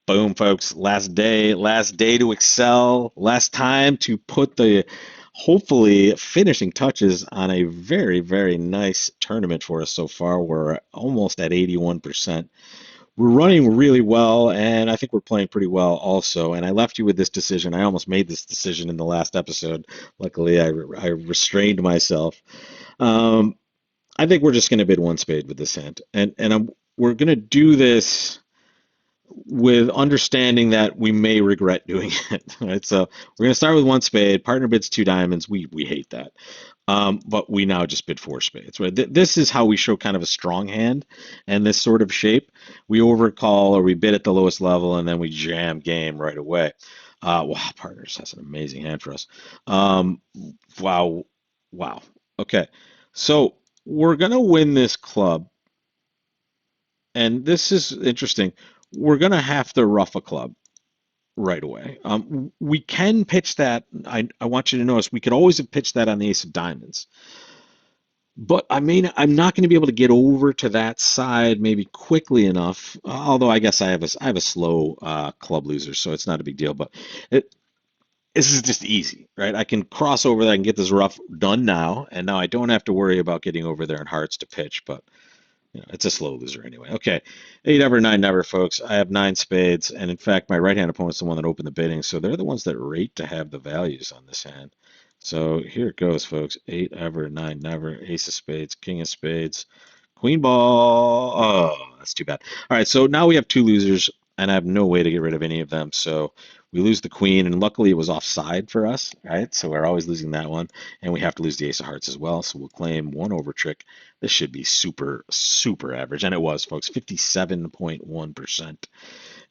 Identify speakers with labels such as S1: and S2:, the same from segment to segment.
S1: Boom, folks. Last day to excel, last time to put the hopefully finishing touches on a very, very nice tournament for us so far. We're almost at 81%. We're running really well, and I think we're playing pretty well also. And I left you with this decision. I almost made this decision in the last episode. Luckily, I restrained myself. Um, I think we're just going to bid one spade with this hand, and we're going to do this with understanding that we may regret doing it. Right? So we're going to start with one spade. Partner bids two diamonds. We hate that. But we now just bid four spades. Right? This is how we show kind of a strong hand and this sort of shape. We overcall or we bid at the lowest level and then we jam game right away. Wow, partners has an amazing hand for us. Wow, wow. Okay, so we're gonna win this club, and this is interesting. We're gonna have to rough a club right away. We can pitch that. I want you to notice we could always have pitched that on the ace of diamonds. But I mean, I'm not going to be able to get over to that side maybe quickly enough. Although I guess I have a slow club loser, so it's not a big deal. But it, this is just easy, right? I can cross over that and get this rough done now, and now I don't have to worry about getting over there in hearts to pitch. But it's a slow loser anyway. Okay, eight ever, nine never, folks. I have nine spades, and in fact, my right hand opponent's the one that opened the bidding, so they're the ones that rate to have the values on this hand. So here it goes, folks. Eight ever, nine never, ace of spades, king of spades, queen ball. Oh, that's too bad. All right, so now we have two losers, and I have no way to get rid of any of them. So we lose the queen, and luckily it was offside for us, right? So we're always losing that one, and we have to lose the ace of hearts as well. So we'll claim one over trick. This should be super, super average. And it was, folks. 57.1%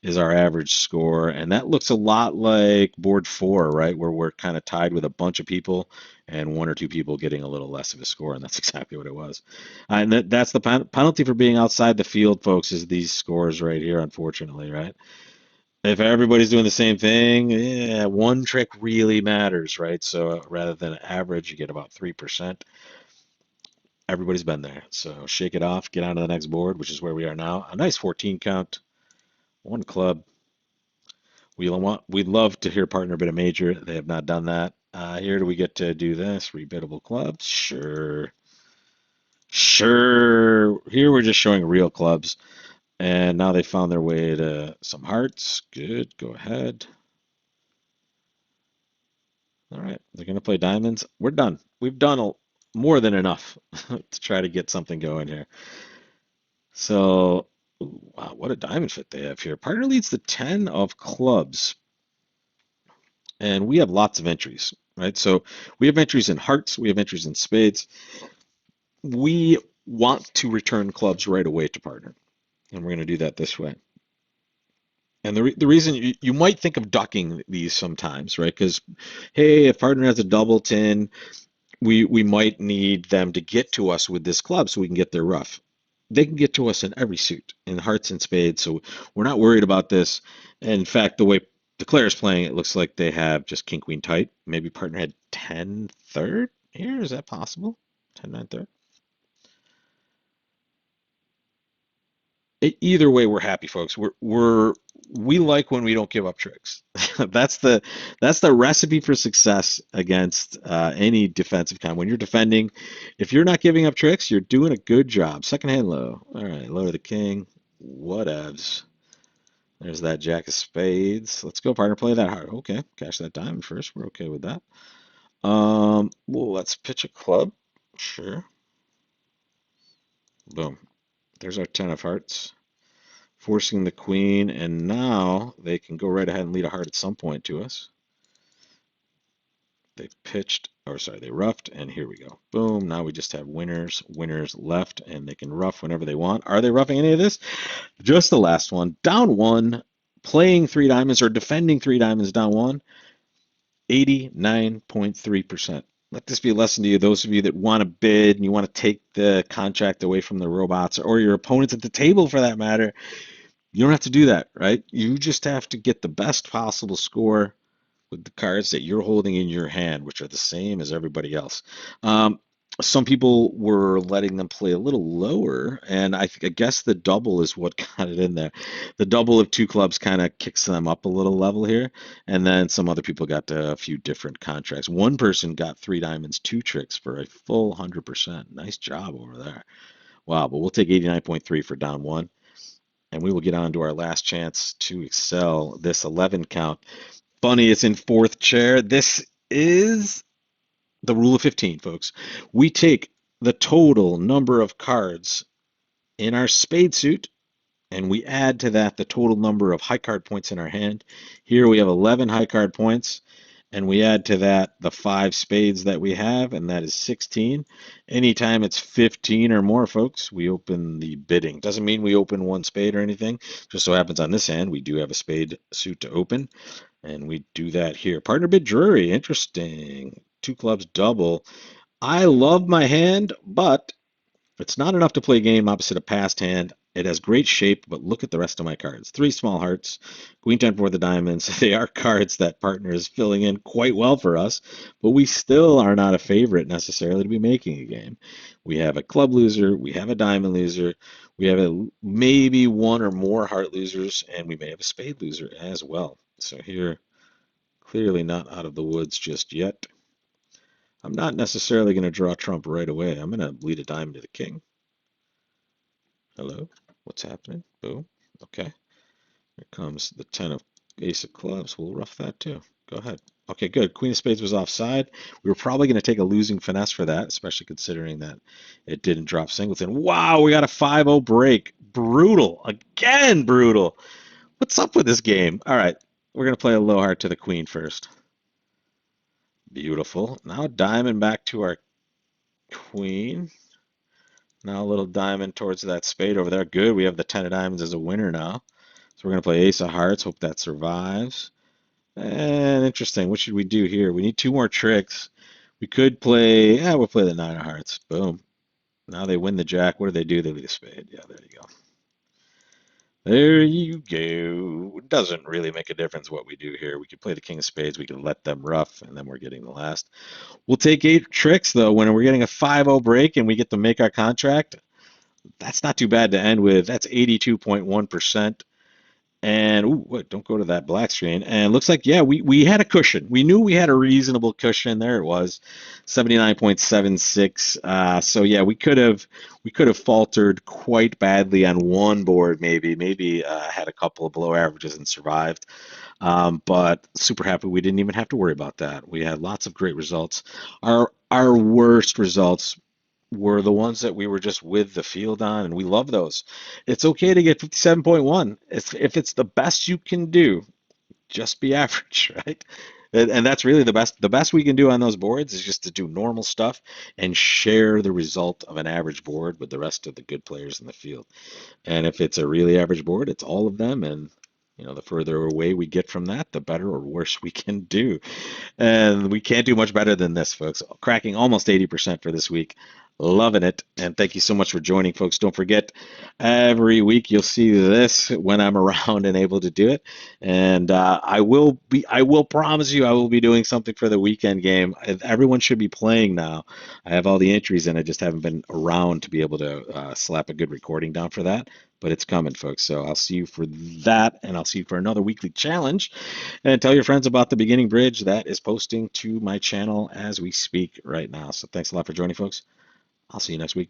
S1: is our average score. And that looks a lot like board four, right? Where we're kind of tied with a bunch of people and one or two people getting a little less of a score. And that's exactly what it was. And that's the penalty for being outside the field, folks, is these scores right here, unfortunately, right? If everybody's doing the same thing, yeah, one trick really matters, right? So rather than average, you get about 3%. Everybody's been there. So shake it off, get on to the next board, which is where we are now. A nice 14 count, one club. We'd love to hear partner bid a major. They have not done that. Here do we get to do this? Rebiddable clubs? Sure. Sure. Here we're just showing real clubs. And now they found their way to some hearts. Good. Go ahead. All right. They're going to play diamonds. We're done. We've done more than enough to try to get something going here. So, wow, what a diamond fit they have here. Partner leads the 10 of clubs, and we have lots of entries, right? So we have entries in hearts, we have entries in spades. We want to return clubs right away to partner, and we're going to do that this way. And the reason you might think of ducking these sometimes, right? Because, hey, if partner has a double tin, we might need them to get to us with this club so we can get their rough. They can get to us in every suit, in hearts and spades, so we're not worried about this. And in fact, the way the Claire is playing, it looks like they have just king queen tight. Maybe partner had 10 third here. Is that possible? 10 9 third. Either way, we're happy, folks. We like when we don't give up tricks. That's the recipe for success against any defensive kind. When you're defending, if you're not giving up tricks, you're doing a good job. Second hand low. All right, low to the king. Whatevs. There's that jack of spades. Let's go, partner. Play that hard. Okay, cash that diamond first. We're okay with that. Well, let's pitch a club. Sure. Boom. There's our 10 of hearts, forcing the queen, and now they can go right ahead and lead a heart at some point to us. They pitched, or sorry, they roughed, and here we go. Boom. Now we just have winners, winners left, and they can rough whenever they want. Are they roughing any of this? Just the last one. Down one, playing three diamonds or defending three diamonds down one, 89.3%. Let this be a lesson to you, those of you that want to bid and you want to take the contract away from the robots or your opponents at the table for that matter. You don't have to do that, right? You just have to get the best possible score with the cards that you're holding in your hand, which are the same as everybody else. Um, Some people were letting them play a little lower, and I guess the double is what got it in there. The double of two clubs kind of kicks them up a little level here, and then some other people got a few different contracts. One person got three diamonds, two tricks for a full 100%. Nice job over there. Wow, but we'll take 89.3 for down one, and we will get on to our last chance to excel this 11 count. Funny, it's in fourth chair. This is the rule of 15, folks. We take the total number of cards in our spade suit and we add to that the total number of high card points in our hand. Here we have 11 high card points, and we add to that the five spades that we have, and that is 16. Anytime it's 15 or more, folks, we open the bidding. Doesn't mean we open one spade or anything. Just so happens on this hand, we do have a spade suit to open, and we do that here. Partner bid Drury, interesting. Two clubs double. I love my hand, but it's not enough to play a game opposite a passed hand. It has great shape, but look at the rest of my cards. Three small hearts, Queen 10 for the diamonds. They are cards that partner is filling in quite well for us, but we still are not a favorite necessarily to be making a game. We have a club loser, we have a diamond loser, we have maybe one or more heart losers, and we may have a spade loser as well. So here, clearly not out of the woods just yet. I'm not necessarily going to draw trump right away. I'm going to lead a diamond to the king. Hello, what's happening? Boom. Okay, here comes the 10 of ace of clubs. We'll rough that too. Go ahead. Okay, good. Queen of spades was offside. We were probably going to take a losing finesse for that, especially considering that it didn't drop singleton. Wow, we got a 5-0 break. Brutal. Again, brutal. What's up with this game? All right, we're going to play a low heart to the queen first. Beautiful. Now diamond back to our queen. Now a little diamond towards that spade over there. Good. We have the 10 of diamonds as a winner now. So we're going to play ace of hearts. Hope that survives. And interesting. What should we do here? We need two more tricks. We could play, yeah, we'll play the 9 of hearts. Boom. Now they win the jack. What do? They lead a spade. Yeah, there you go. There you go. It doesn't really make a difference what we do here. We could play the king of spades. We can let them rough, and then we're getting the last. We'll take 8 tricks, though, when we're getting a 5-0 break and we get to make our contract. That's not too bad to end with. That's 82.1%. And ooh, what, don't go to that black screen. And it looks like, yeah, we had a cushion. We knew we had a reasonable cushion. There it was, 79.76. So yeah, we could have faltered quite badly on one board, maybe had a couple of below averages and survived. But super happy we didn't even have to worry about that. We had lots of great results. Our worst results were the ones that we were just with the field on, and we love those. It's okay to get 57.1. If it's the best you can do, just be average, right? And that's really the best. The best we can do on those boards is just to do normal stuff and share the result of an average board with the rest of the good players in the field. And if it's a really average board, it's all of them. And the further away we get from that, the better or worse we can do. And we can't do much better than this, folks. Cracking almost 80% for this week. Loving it. And thank you so much for joining, folks. Don't forget, every week you'll see this when I'm around and able to do it. And I will promise you, I will be doing something for the weekend game. Everyone should be playing now. I have all the entries in. I just haven't been around to be able to slap a good recording down for that. But it's coming, folks. So I'll see you for that, and I'll see you for another weekly challenge. And tell your friends about the beginning bridge that is posting to my channel as we speak right now. So thanks a lot for joining, folks. I'll see you next week.